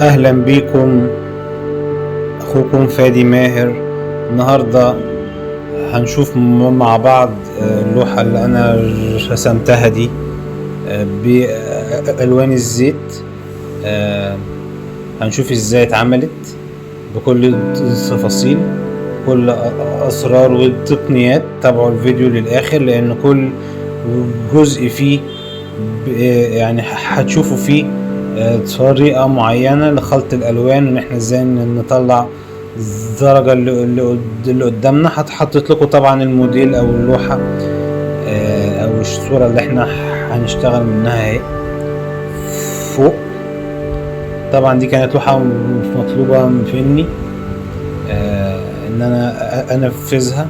اهلا بيكم. اخوكم فادي ماهر. النهاردة هنشوف مع بعض اللوحة اللي انا رسمتها دي بألوان الزيت. هنشوف ازاي اتعملت بكل التفاصيل، كل اسرار والتقنيات. تابعوا الفيديو للاخر لان كل جزء فيه يعني هتشوفوا فيه طريقة معينة لخلط الالوان، وان احنا ازاي نطلع الدرجة اللي قدامنا. هتحطت لكم طبعا الموديل او اللوحة او الصورة اللي احنا هنشتغل منها اهي فوق. طبعا دي كانت لوحة مطلوبة مني ان انا انفذها.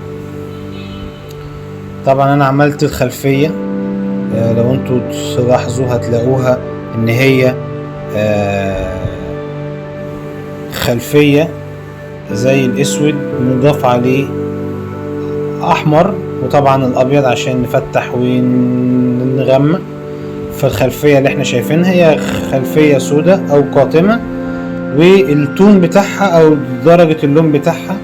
طبعا انا عملت الخلفية، لو انتوا تلاحظوا هتلاقوها ان هي خلفية زي الاسود نضاف عليه احمر، وطبعا الابيض عشان نفتح ونغمق. فالخلفية اللي احنا شايفينها هي خلفية سوداء او قاتمة، والتون بتاعها او درجة اللون بتاعها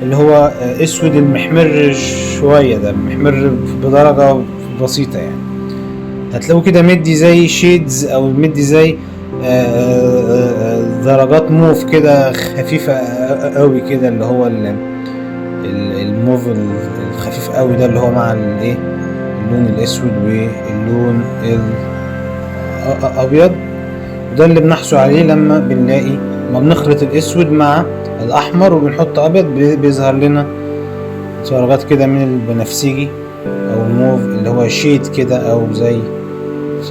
اللي هو اسود المحمر شوية، ده محمر بدرجة بسيطة يعني. هتلاقوا كده مدي زي شيدز او مدي زي درجات موف كده خفيفة قوي كده، اللي هو الموف الخفيف قوي ده اللي هو مع الايه اللون الاسود واللون الابيض. وده اللي بنحصل عليه لما بنلاقي ما بنخلط الاسود مع الاحمر وبنحط ابيض، بيظهر لنا درجات كده من البنفسجي او الموف اللي هو شيد كده او زي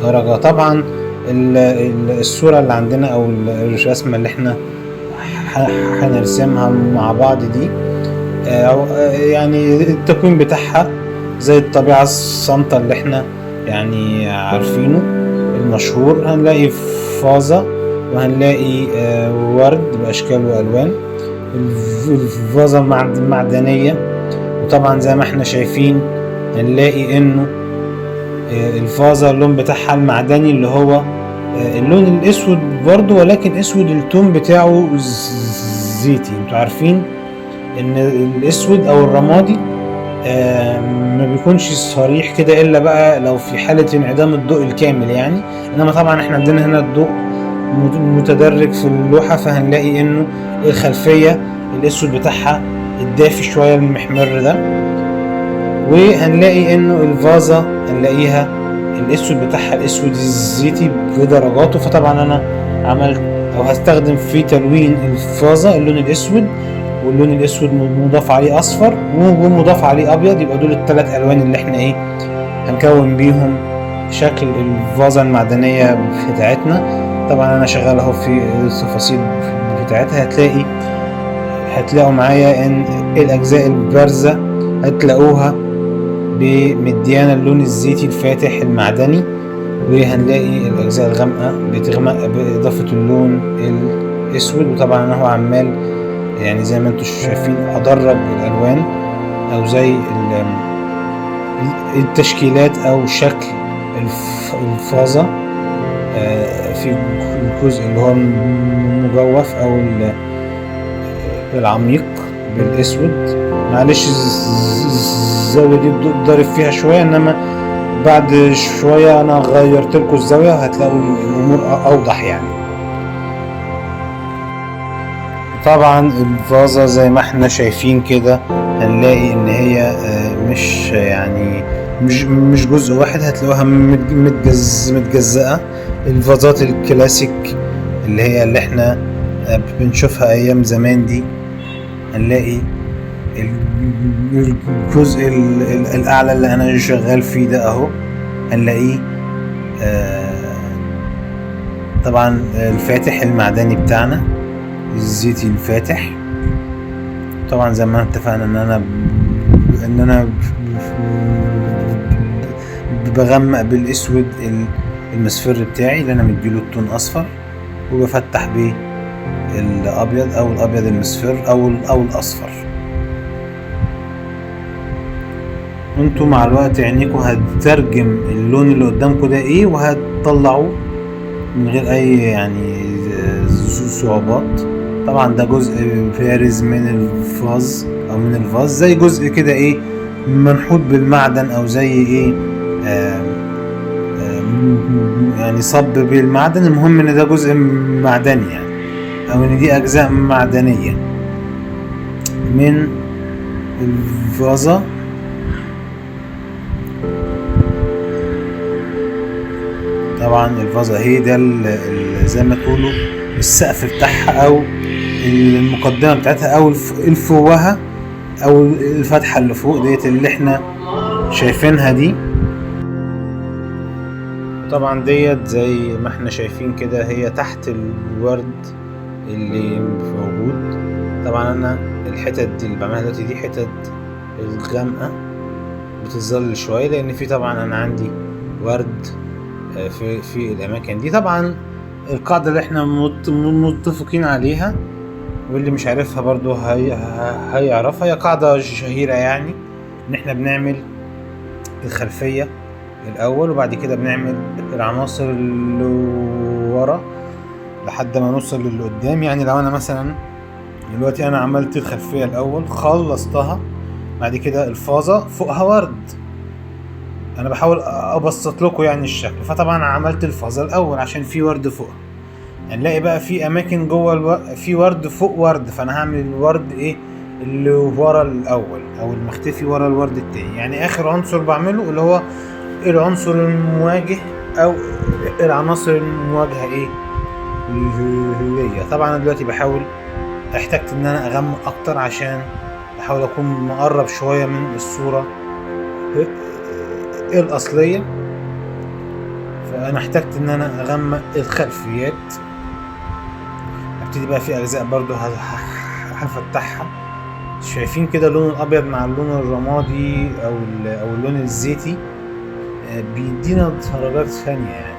درجة. طبعا الصورة اللي عندنا او الرسمة اللي احنا هنرسمها مع بعض دي يعني التكوين بتاعها زي الطبيعة الصامتة اللي احنا يعني عارفينه المشهور. هنلاقي فازة وهنلاقي ورد بأشكال وألوان، الفازة معدنية. وطبعا زي ما احنا شايفين هنلاقي انه الفازة اللون بتاعها المعدني اللي هو اللون الاسود برضو، ولكن اسود التون بتاعه زيتي. انتوا عارفين ان الاسود او الرمادي ما بيكونش صريح كده الا بقى لو في حالة انعدام الضوء الكامل يعني. انما طبعا احنا عندنا هنا الضوء متدرج في اللوحة، فهنلاقي انه الخلفية الاسود بتاعها الدافي شوية المحمر ده، وهنلاقي انه الفازة هنلاقيها الاسود بتاعها الاسود الزيتي بدرجاته. فطبعا انا عملت او هستخدم في تلوين الفازة اللون الاسود، واللون الاسود مضاف عليه اصفر ومضاف عليه ابيض. يبقى دول الثلاث الوان اللي احنا ايه هنكون بيهم شكل الفازة المعدنية بتاعتنا. طبعا انا شغال اهو في التفاصيل بتاعتها. هتلاقوا معايا ان الاجزاء البارزة هتلاقوها بمديانة اللون الزيتي الفاتح المعدني، وهنلاقي الاجزاء الغامقة بتغمق باضافة اللون الاسود. وطبعا انا هو عمال يعني زي ما انتم شايفين ادرج الالوان او زي التشكيلات او شكل الفازة في الجزء اللي هو المجوف او العميق بالاسود. معلش الزاوية دي ضارب فيها شوية، انما بعد شوية انا غيرت لكم الزاوية هتلاقوا الامور اوضح يعني. طبعا الفازة زي ما احنا شايفين كده هنلاقي ان هي مش يعني مش جزء واحد، هتلاقوها متجزأة. الفازات الكلاسيك اللي احنا بنشوفها ايام زمان دي، هنلاقي الجزء الاعلى اللي انا شغال فيه ده اهو هنلاقيه طبعا الفاتح المعدني بتاعنا الزيتي الفاتح. طبعا زي ما اتفقنا ان انا بغمق بالاسود المصفر بتاعي اللي انا مديله التون اصفر، وبفتح بيه الابيض او الابيض المصفر او الاصفر. انتوا مع الوقت عينيكوا هتترجم اللون اللي قدامكوا ده ايه وهتطلعوه من غير اي يعني صعوبات. طبعا ده جزء بارز من الفاز او من الفاز، زي جزء كده ايه منحوت بالمعدن، او زي ايه يعني صب بالمعدن. المهم ان ده جزء معدني يعني، او ان دي اجزاء معدنية من الفازة. طبعا الفازة هي ده زي ما تقولوا السقف بتاعها، او المقدمة بتاعتها، او الفوهة، او الفتحة اللي فوق ديت اللي احنا شايفينها دي. طبعا ديت زي ما احنا شايفين كده هي تحت الورد اللي موجود. طبعا انا الحتت دي اللي بعملها دلوقتي دي حتت الغامقة بتظل شوية، لان في طبعا انا عندي ورد في الاماكن دي. طبعا القاعدة اللي احنا متفقين عليها، واللي مش عارفها برضو هيعرفها، هي قاعدة شهيرة يعني، ان احنا بنعمل الخلفية الاول، وبعد كده بنعمل العناصر اللي ورا لحد ما نوصل للي قدام. يعني لو انا مثلا دلوقتي انا عملت الخلفية الاول خلصتها، بعد كده الفازة فوقها ورد، انا بحاول ابسط لكم يعني الشكل. فطبعا عملت الفازة الاول عشان في ورد فوقها، هنلاقي بقى في اماكن جوه في ورد فوق ورد، فانا هعمل الورد ايه اللي ورا الاول، او المختفي ورا الورد التاني. يعني اخر عنصر بعمله اللي هو العنصر المواجه، او العناصر المواجهة ايه ليا. طبعا انا دلوقتي بحاول احتجت ان انا اغمق اكتر عشان احاول اكون مقرب شوية من الصورة الاصلية، فانا احتجت ان انا اغمق الخلفيات. ابتدي بقى في اجزاء برضو هفتحها. شايفين كده اللون الابيض مع اللون الرمادي او اللون الزيتي بيدينا درجات ثانية يعني،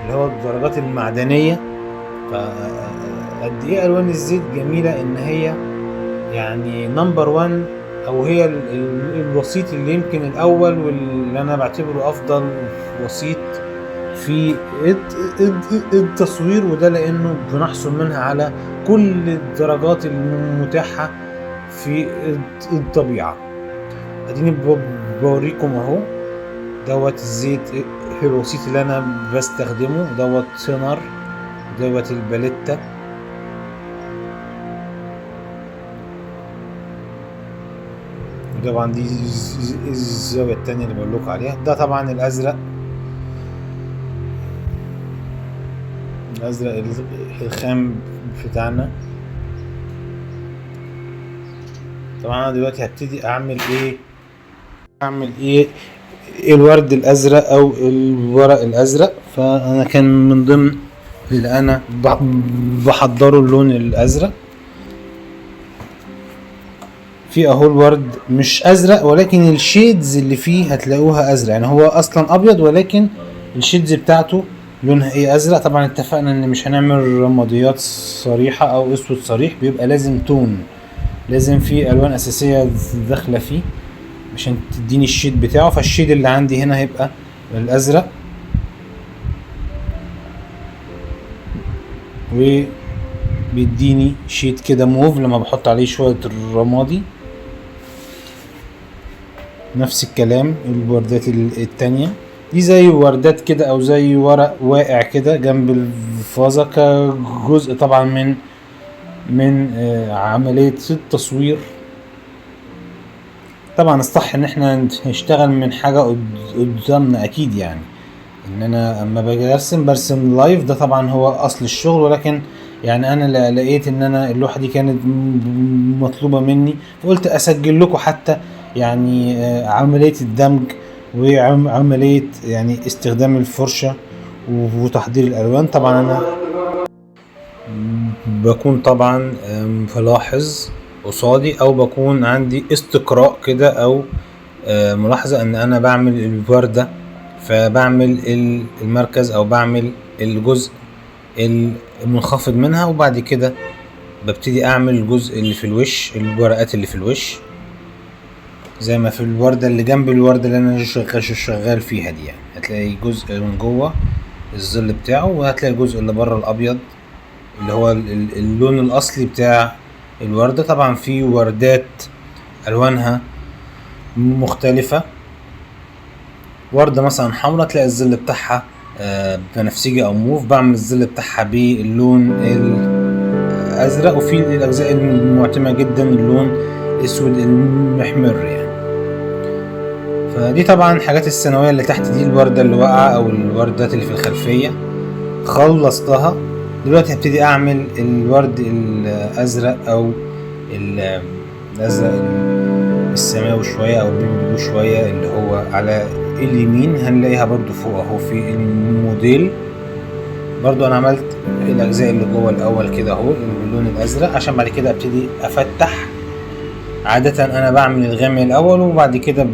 اللي هو الدرجات المعدنية. فقد ايه الوان الزيت جميلة، ان هي يعني نمبر 1، او هي الوسيط اللي يمكن الاول، واللي انا بعتبره افضل وسيط في التصوير. وده لانه بنحصل منها على كل الدرجات المتاحة في الطبيعة. اديني بوريكم اهو دوت الزيت الوسيط اللي انا بستخدمه، دوت سينر، دوت الباليتا. طبعا دي الزاوية التانية اللي بقول لكم عليها. ده طبعا الازرق الخام بتاعنا. طبعا انا دلوقتي هبتدي اعمل ايه الورد الازرق او الورق الازرق. فانا كان من ضمن اللي انا بحضره اللون الازرق. في اهو الورد مش ازرق، ولكن الشيدز اللي فيه هتلاقوها ازرق، يعني هو اصلا ابيض ولكن الشيدز بتاعته لونها ايه ازرق. طبعا اتفقنا ان مش هنعمل رماديات صريحة او اسود صريح، بيبقى لازم تون، لازم في الوان اساسية داخلة فيه عشان تديني الشيد بتاعه. فالشيد اللي عندي هنا هيبقى الازرق، وبيديني شيد كده موف لما بحط عليه شوية الرمادي. نفس الكلام الوردات التانية دي زي وردات كده، او زي ورق واقع كده جنب الفازة كجزء طبعا من عملية التصوير. طبعا الصح ان احنا نشتغل من حاجة قدامنا اكيد، يعني ان انا اما باجي برسم لايف، ده طبعا هو اصل الشغل. ولكن يعني انا لقيت ان انا اللوحة دي كانت مطلوبة مني، فقلت اسجل لكم حتى يعني عملية الدمج وعملية يعني استخدام الفرشة وتحضير الالوان. طبعا انا بكون طبعا ملاحظ قصادي، او بكون عندي استقراء كده، او ملاحظة ان انا بعمل الوردة، فبعمل المركز او بعمل الجزء المنخفض منها، وبعد كده ببتدي اعمل الجزء اللي في الوش، الورقات اللي في الوش، زي ما في الوردة اللي جنب الوردة اللي انا شغال فيها دي. يعني هتلاقي جزء من جوه الظل بتاعه، وهتلاقي الجزء اللي بره الابيض اللي هو اللون الاصلي بتاع الوردة. طبعا في وردات الوانها مختلفة، وردة مثلا حمرا تلاقي الظل بتاعها بنفسجي او موف، بعمل الظل بتاعها باللون الازرق. وفي الاجزاء المعتمة جدا اللون اسود المحمر يعني. فدي طبعا الحاجات الثانوية اللي تحت دي، الوردة اللي واقعة او الوردات اللي في الخلفية خلصتها. دلوقتي هبتدي اعمل الورد الازرق او الازرق السماوي شوية او البيبي بلو شوية، اللي هو على اليمين هنلاقيها برضو فوق اهو في الموديل. برضو انا عملت الاجزاء اللي جوه الاول كده اهو اللون الازرق، عشان بعد كده ابتدي افتح. عادة انا بعمل الغامق الاول وبعد كده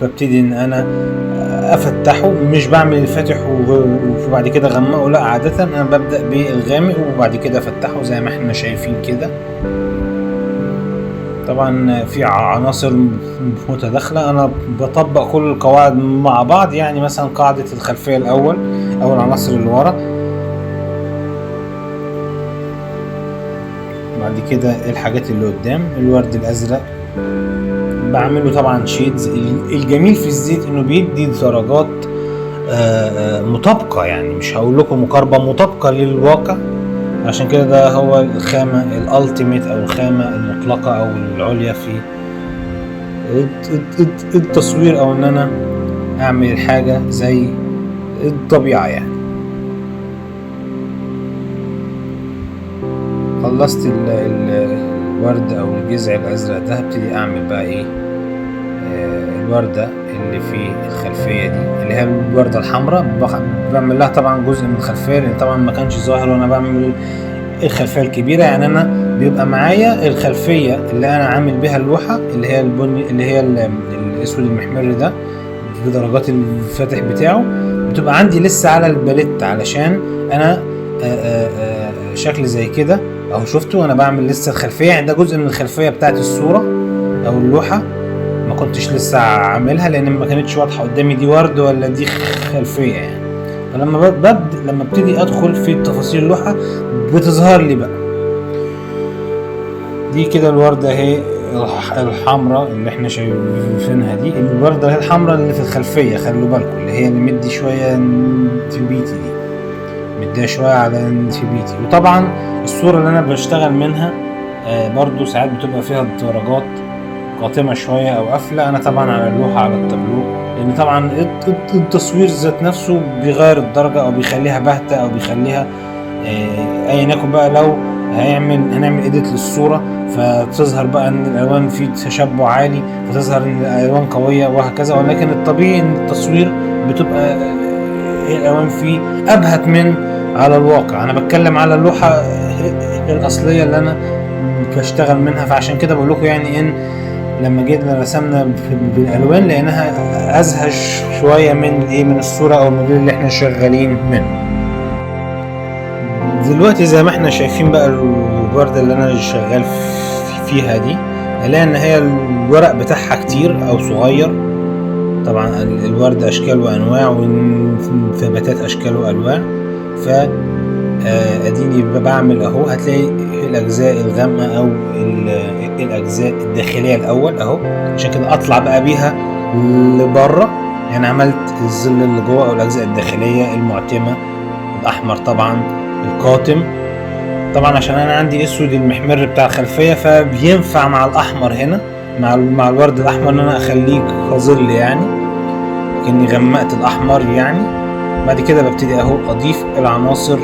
ببتدي ان انا افتحه، مش بعمل الفاتح وبعد كده غمقه، لا عادة انا ببدأ بالغامق وبعد كده افتحه زي ما احنا شايفين كده. طبعا في عناصر متداخلة، انا بطبق كل القواعد مع بعض. يعني مثلا قاعدة الخلفية الاول او العناصر اللي ورا، بعد كده الحاجات اللي قدام. الورد الازرق بعمله طبعا شيدز. الجميل في الزيت انه بيدي درجات مطابقة، يعني مش هقول لكم مقاربة، مطابقة للواقع. عشان كده ده هو الخامة الالتيميت او الخامة المطلقة او العليا في التصوير، او ان انا اعمل الحاجة زي الطبيعة يعني. خلصت الورد او الجذع الازرق ده، هبتدي اعمل بقى ايه الوردة اللي في الخلفية دي اللي هي الوردة الحمراء. بعمل لها طبعا جزء من الخلفية لان طبعا ما كانش ظاهر وانا بعمل الخلفية الكبيرة. يعني انا بيبقى معايا الخلفية اللي انا عامل بها اللوحة اللي هي البني اللي هي الاسود المحمر ده بدرجات الفاتح بتاعه، بتبقى عندي لسه على الباليت علشان انا شكل زي كده اهو. شفتوا انا بعمل لسه الخلفية، يعني ده جزء من الخلفية بتاعت الصورة او اللوحة ما كنتش لسه عاملها لان ما كانتش واضحة قدامي دي ورد ولا دي خلفية يعني. فلما لما ابتدي ادخل في تفاصيل اللوحة بتظهر لي بقى. دي كده الوردة اهي الحمراء اللي احنا شايفينها دي، الوردة هي الحمراء اللي في الخلفية، خلوا بالكم اللي هي اللي مدي شوية انتبيتي دي، مديها شوية على انتبيتي. وطبعا الصورة اللي انا بشتغل منها برضو ساعات بتبقى فيها درجات قاتمة شوية او قافلة. انا طبعا على اللوحة على التابلو، لان طبعا التصوير ذات نفسه بيغير الدرجة او بيخليها باهتة او بيخليها ايا يكن بقى. لو هنعمل ايديت للصورة فتظهر بقى ان الالوان في تشبع عالي، فتظهر ان الالوان قوية وهكذا. ولكن الطبيعي ان التصوير بتبقى الالوان فيه ابهت من على الواقع. انا بتكلم على اللوحة الاصلية اللي انا بشتغل منها. فعشان كده بقول لكم يعني ان لما جينا رسمنا بالالوان لقيناها ازهى شويه من الصوره او الموديل اللي احنا شغالين منه. دلوقتي زي ما احنا شايفين بقى الوردة اللي انا شغال فيها دي، هنلاقي ان هي الورق بتاعها كتير او صغير. طبعا الورد اشكال وانواع والنباتات اشكال والوان. ف اديني بعمل اهو، هتلاقي الاجزاء الغامقه او الاجزاء الداخليه الاول اهو، عشان كده اطلع بقى بيها لبره. يعني عملت الظل اللي جوه او الاجزاء الداخليه المعتمه، الاحمر طبعا القاتم طبعا عشان انا عندي اسود المحمر بتاع الخلفيه، فبينفع مع الاحمر هنا مع الورد الاحمر ان انا اخليه كظل، يعني كأني غمقت الاحمر يعني. بعد كده ببتدي اهو اضيف العناصر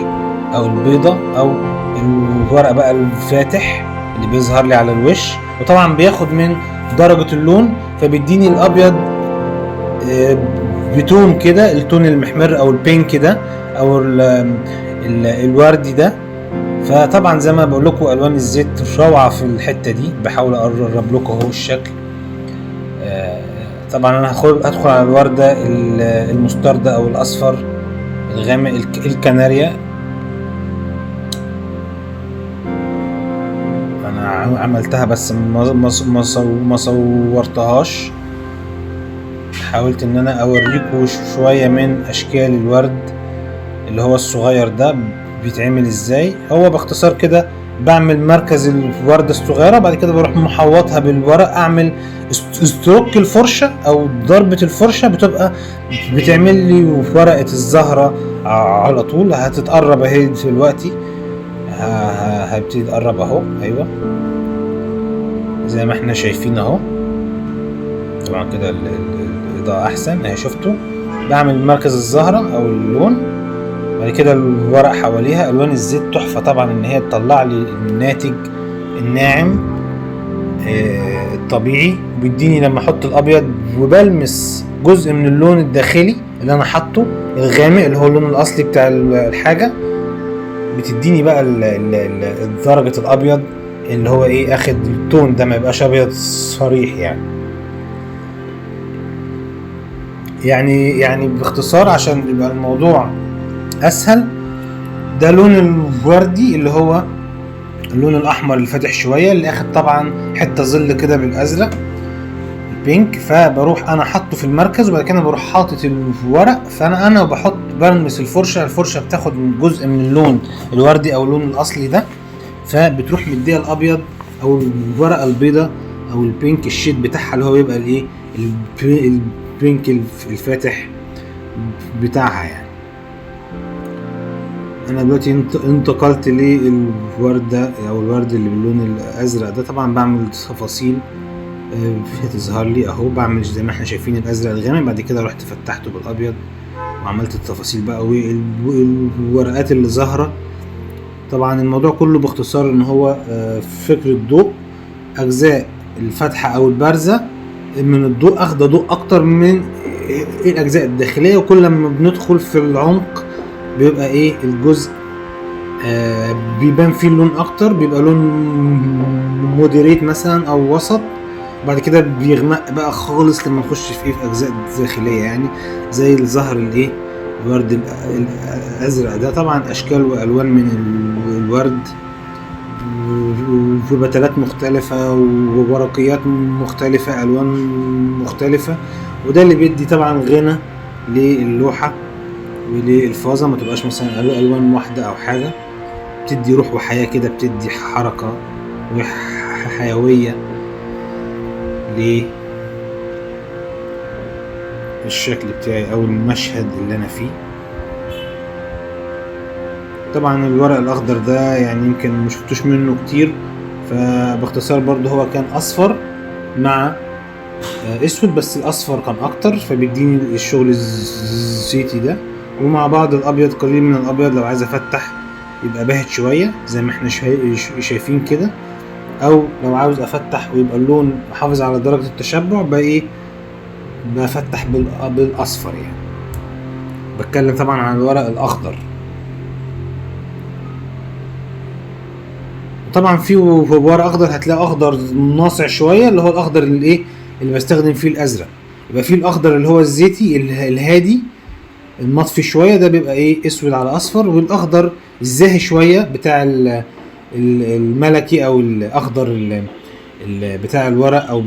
او البيضة او الورق بقى الفاتح اللي بيظهر لي على الوش، وطبعا بياخد من درجة اللون فبيديني الابيض بتون كده، التون المحمر او البينك ده او الوردي ده. فطبعا زي ما بقول لكم الوان الزيت روعة في الحتة دي، بحاول اقرب لكم اهو الشكل. طبعا انا هدخل على الوردة المستردة او الاصفر الغامق الكناريا. انا عملتها بس ما صورتهاش، حاولت ان انا اوريكم شوية من اشكال الورد اللي هو الصغير ده بيتعمل ازاي. هو باختصار كده بعمل مركز الوردة الصغيرة، بعد كده بروح محوطها بالورق، اعمل استروك الفرشة او ضربة الفرشة بتبقى بتعمل لي ورقة الزهرة على طول. هتتقرب اهي دلوقتي، هبتدي تقرب اهو. ايوه زي ما احنا شايفين اهو. طبعا كده الاضاءة احسن اهي. شفتوا بعمل مركز الزهرة او اللون، بعد كده الورق حواليها. الوان الزيت تحفة طبعا ان هي تطلع لي الناتج الناعم الطبيعي، وبيديني لما احط الابيض وبلمس جزء من اللون الداخلي اللي انا حاطه الغامق اللي هو اللون الاصلي بتاع الحاجة، بتديني بقى درجة الابيض اللي هو ايه اخد التون ده، ما يبقاش ابيض صريح يعني باختصار عشان يبقى الموضوع اسهل. ده لون الوردي اللي هو اللون الاحمر الفاتح شويه، اللي اخد طبعا حته ظل كده بالازرق البينك، فبروح انا حاطه في المركز، وبعد كده بروح حاطط الورق. فانا بحط بلمس الفرشه بتاخد جزء من اللون الوردي او اللون الاصلي ده، فبتروح مديها الابيض او الورقه البيضه او البينك الشيد بتاعها اللي هو يبقى الايه البينك الفاتح بتاعها يعني. انا دلوقتي انتقلت للوردة او الورد اللي باللون الازرق ده. طبعا بعمل تفاصيل هتظهر لي اهو، بعمل زي ما احنا شايفين الازرق الغامق، بعد كده رحت فتحته بالابيض وعملت التفاصيل بقى والورقات اللي ظاهره. طبعا الموضوع كله باختصار ان هو فكرة ضوء، اجزاء الفتحة او البارزة من الضوء اخده ضوء اكتر من الاجزاء الداخلية، وكل ما بندخل في العمق بيبقى ايه الجزء بيبان فيه اللون اكتر، بيبقى لون مودريت مثلا او وسط، بعد كده بيغمق بقى خالص لما نخش في ايه في اجزاء داخلية يعني زي الزهر الايه الورد الازرق ده. طبعا اشكال والوان من الورد وبتلات مختلفة وورقيات مختلفة الوان مختلفة، وده اللي بيدي طبعا غنى للوحة وللفازة، ما تبقاش مثلا الوان واحدة او حاجة، بتدي روح وحياة كده، بتدي حركة وحيوية للشكل بتاعي او المشهد اللي انا فيه. طبعا الورق الاخضر ده يعني يمكن مشفتوش منه كتير، فباختصار برضو هو كان اصفر مع اسود، بس الاصفر كان اكتر فبيديني الشغل الزيتي ده، ومع بعض الابيض قليل من الابيض لو عايز افتح يبقى باهت شوية زي ما احنا شايفين كده، او لو عاوز افتح ويبقى اللون محافظ على درجة التشبع بقى ايه بفتح بالاصفر يعني. بتكلم طبعا عن الورق الاخضر. طبعا في ورق اخضر هتلاقي اخضر ناصع شويه اللي هو الاخضر اللي ايه اللي بستخدم فيه الازرق، يبقى فيه الاخضر اللي هو الزيتي الهادي المطفي شويه، ده بيبقى ايه اسود على اصفر، والاخضر الزاهي شويه بتاع الملكي او الاخضر بتاع الورق او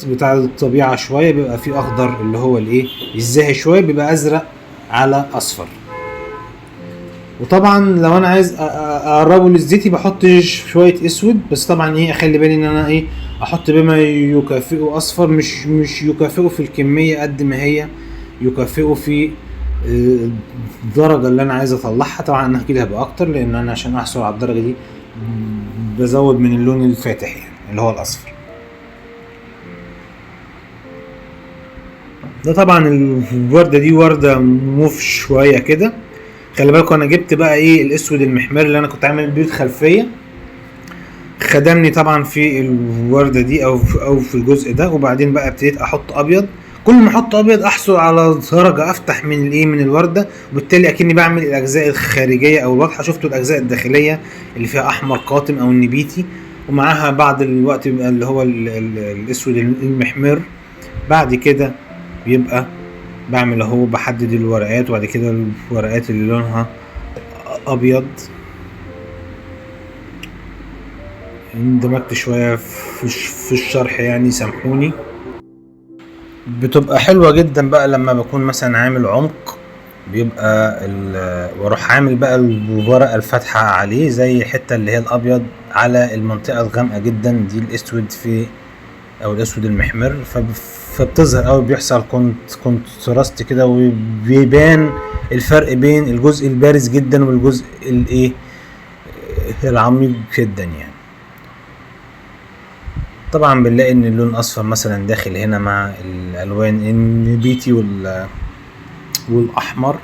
بتاع الطبيعه شويه، بيبقى فيه اخضر اللي هو الايه الزاهي شويه، بيبقى ازرق على اصفر. وطبعا لو انا عايز اقربه للزيتي بحط شويه اسود، بس طبعا ايه اخلي بالي ان انا ايه احط بما يكافئه اصفر، مش يكافئه في الكميه قد ما هي يكافئه في الدرجه اللي انا عايز اطلعها. طبعا انا كده هبقى اكتر لان انا عشان احصل على الدرجه دي بزود من اللون الفاتح يعني اللي هو الاصفر ده. طبعا الورده دي ورده موف شويه كده، خلي بالكم انا جبت بقى ايه الاسود المحمر اللي انا كنت عامل بيه الخلفيه، خدمني طبعا في الورده دي او في الجزء ده. وبعدين بقى ابتديت احط ابيض، كل ما احط ابيض احصل على درجه افتح من الايه من الورده، وبالتالي اكني بعمل الاجزاء الخارجيه او الواضحه. شفتوا الاجزاء الداخليه اللي فيها احمر قاتم او النبيتي، ومعاها بعد الوقت بيبقى اللي هو الاسود المحمر. بعد كده بيبقى بعمل اهو بحدد الورقات، وبعد كده الورقات اللي لونها ابيض. اندمجت شويه في الشرح يعني سامحوني. بتبقى حلوه جدا بقى لما بكون مثلا عامل عمق بيبقى واروح عامل بقى الورقة الفاتحة عليه زي الحتة اللي هي الابيض على المنطقة الغامقة جدا دي الاسود او الاسود المحمر، فبتظهر قوي، بيحصل كونتراست كده، وبيبان الفرق بين الجزء البارز جدا والجزء الايه العميق جدا يعني. طبعا بنلاقي ان اللون الاصفر مثلا داخل هنا مع الالوان النبيتي والاحمر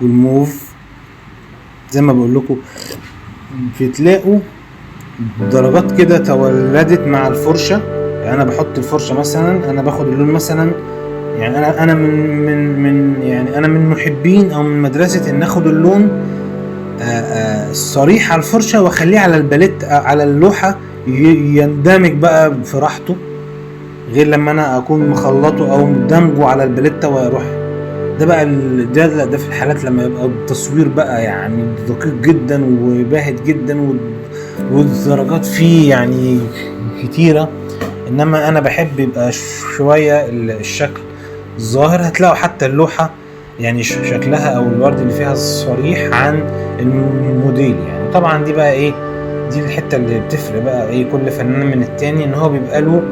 والموف زي ما بقول لكم. بتلاقوا درجات كده تولدت مع الفرشه، يعني انا بحط الفرشه مثلا، انا باخد اللون مثلا، يعني انا من محبين او من مدرسه ان اخد اللون صريح على الفرشه واخليه على الباليت على اللوحه يندمج بقى في راحته، غير لما انا اكون مخلطه او دمجه على الباليتا واروح. ده بقى ده في الحالات لما يبقى التصوير بقى يعني دقيق جدا وباهت جدا والدرجات فيه يعني كتيرة. انما انا بحب يبقى شوية الشكل ظاهر. هتلاقوا حتى اللوحة يعني شكلها او الورد اللي فيها صريح عن الموديل يعني. طبعا دي بقى ايه، دي الحتة اللي بتفرق بقى ايه كل فنان من التاني، ان هو بيبقى له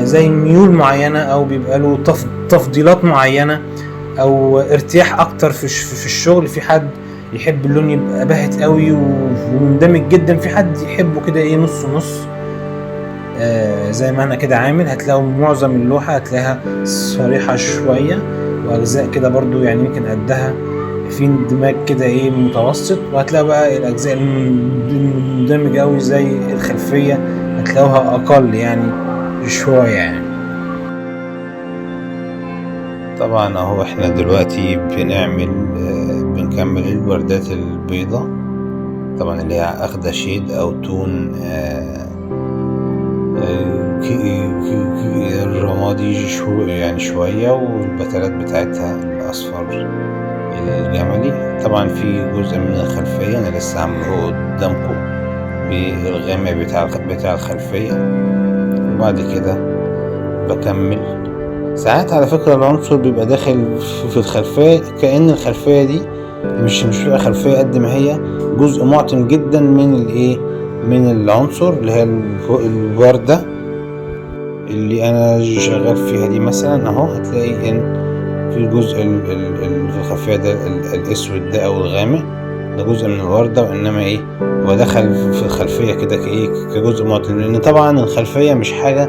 زي ميول معينة او بيبقى له تفضيلات معينة او ارتياح اكتر في الشغل. في حد يحب اللون يبقى باهت قوي ومندمج جدا، في حد يحبه كده ايه نص نص زي ما انا كده عامل. هتلاقوا معظم اللوحة هتلاقيها صريحة شوية، واجزاء كده برضو يعني يمكن قدها في اندماج كده ايه متوسط، وهتلاقوا بقى الاجزاء المندمجة قوي زي الخلفية هتلاقوها اقل يعني شوية يعني. طبعا اهو احنا دلوقتي بنكمل الوردات البيضة، طبعا اللي هي اخدة شيد او تون الرمادي يعني شوية، والبتلات بتاعتها الاصفر الجملي. طبعا في جزء من الخلفية انا لسه عامله قدامكم بالغامق بتاع الخلفية، وبعد كده بكمل. ساعات على فكرة العنصر بيبقى داخل في الخلفية كأن الخلفية دي مش بقى خلفية قد ما هي جزء معتم جدا من العنصر اللي هي الوردة اللي انا شغال فيها دي مثلا. اهو هتلاقي ان في الجزء في الخلفية ده الاسود ده او الغامق ده جزء من الوردة، وانما هو دخل في الخلفية كده كجزء معتم، لان طبعا الخلفية مش حاجة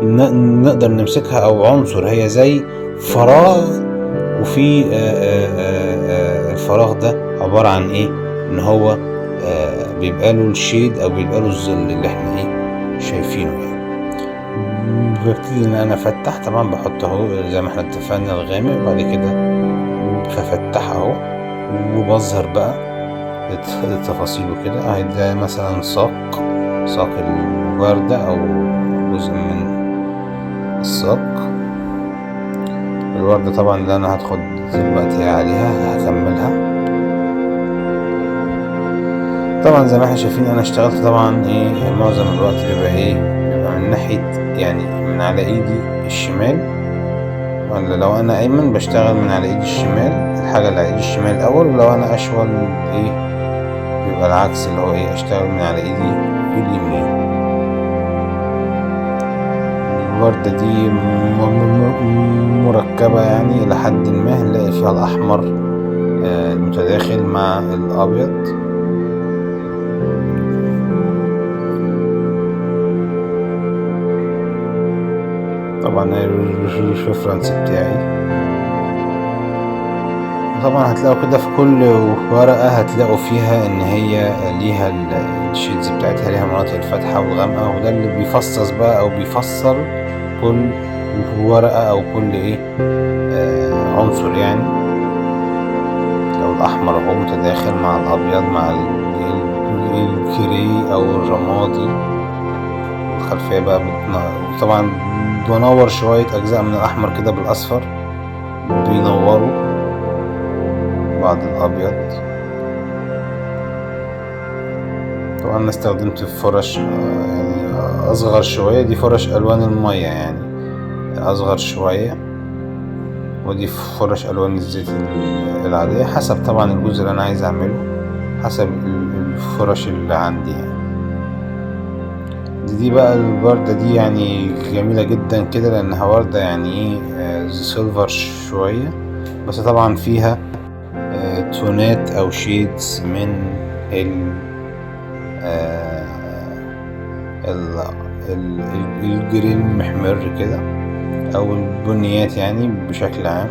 نقدر نمسكها او عنصر، هي زي فراغ، وفي الفراغ ده عبارة عن ان هو بيبقى له الشيد او بيبقى له الظل اللي احنا شايفينه يعني. ببتدي ان انا افتح، طبعا بحط اهو زي ما احنا اتفقنا الغامق، وبعد كده بفتح اهو وبظهر بقى التفاصيل وكده. ده مثلا ساق الوردة او جزء من الساق الوردة طبعا اللي انا هدخل دلوقتي عليها هكملها. طبعا زي ما احنا شايفين انا اشتغلت طبعا معظم الوقت بيبقى من ناحية يعني من على ايدي الشمال، ولا لو انا ايمن بشتغل من على ايدي الشمال الحاجة اللي على ايدي الشمال الاول، ولو انا اشول بيبقى العكس اللي هو اشتغل من على ايدي اليمين. الوردة دي مركبة يعني إلى حد ما، هنلاقي فيها الأحمر المتداخل مع الأبيض. طبعا الريفرنس بتاعي طبعا هتلاقوا كده في كل ورقة هتلاقوا فيها ان هي ليها الشيدز بتاعتها، ليها مناطق الفتحة والغامقة، وده اللي بيفصص بقى او بيفصل كل ورقة او كل عنصر يعني. لو الاحمر اهو متداخل مع الابيض مع الكري او الرمادي، الخلفية بقى طبعا بنور شوية اجزاء من الاحمر كده بالاصفر بينوروا بعض الابيض. طبعا انا استخدمت فرش يعني اصغر شوية، دي فرش الوان المية يعني اصغر شوية، ودي فرش الوان الزيت العادية، حسب طبعا الجزء اللي انا عايز اعمله، حسب الفرش اللي عندي يعني. دي بقى الوردة دي يعني جميلة جدا كده، لانها وردة يعني ايه سيلفر شوية، بس طبعا فيها تونات او شيدز من الجرين محمر كده، او البنيات يعني بشكل عام.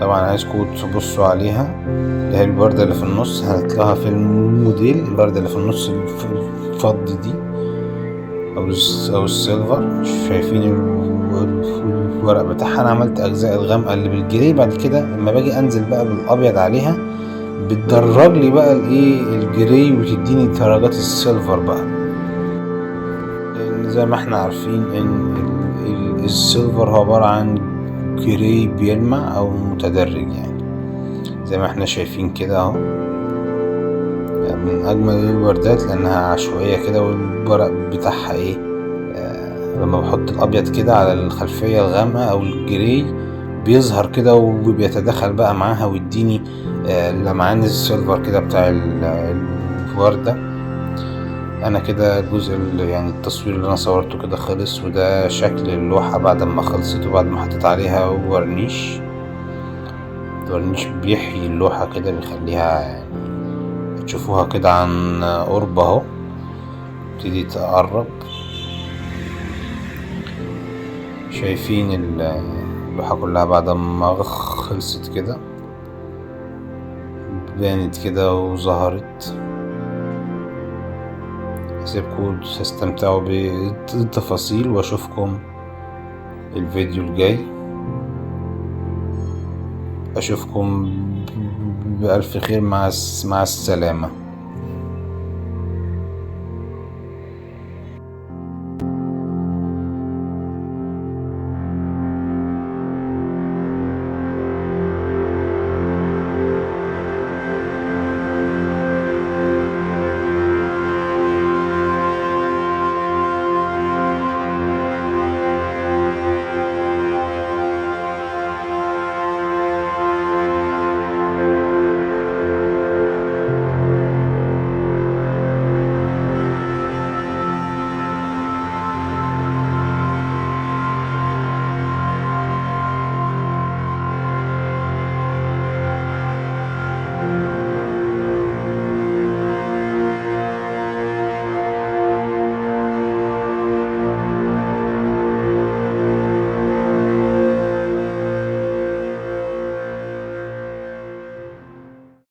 طبعا عايزكم تبصوا عليها، اللي هي الوردة اللي في النص هنطلعها في الموديل، الوردة اللي في النص الفضي دي او السيلفر. شايفين الورق بتاعها؟ انا عملت اجزاء الغامقة اللي بالجري، بعد كده لما باجي انزل بقى بالابيض عليها بتدرج لي بقى الايه الجري، وتديني درجات السيلفر بقى. لان زي ما احنا عارفين ان السيلفر هو عبارة عن جري بيلمع او متدرج يعني، زي ما احنا شايفين كده اهو. من اجمل الوردات لانها عشوائية كده، والورق بتاعها ايه لما بحط الابيض كده على الخلفية الغامقة او الجري بيظهر كده وبيتدخل بقى معاها، ويديني لمعان السيلفر كده بتاع الوردة. انا كده الجزء يعني التصوير اللي انا صورته كده خلص، وده شكل اللوحة بعد ما خلصت وبعد ما حطيت عليها ورنيش. الورنيش بيحيي اللوحة كده، بيخليها يعني تشوفوها كده عن قرب اهو، تبتدي تقرب. شايفين اللوحة كلها بعد ما خلصت كده بانت كده وظهرت. اسيبكم تستمتعوا بالتفاصيل، واشوفكم الفيديو الجاي. اشوفكم بألف خير، مع السلامة.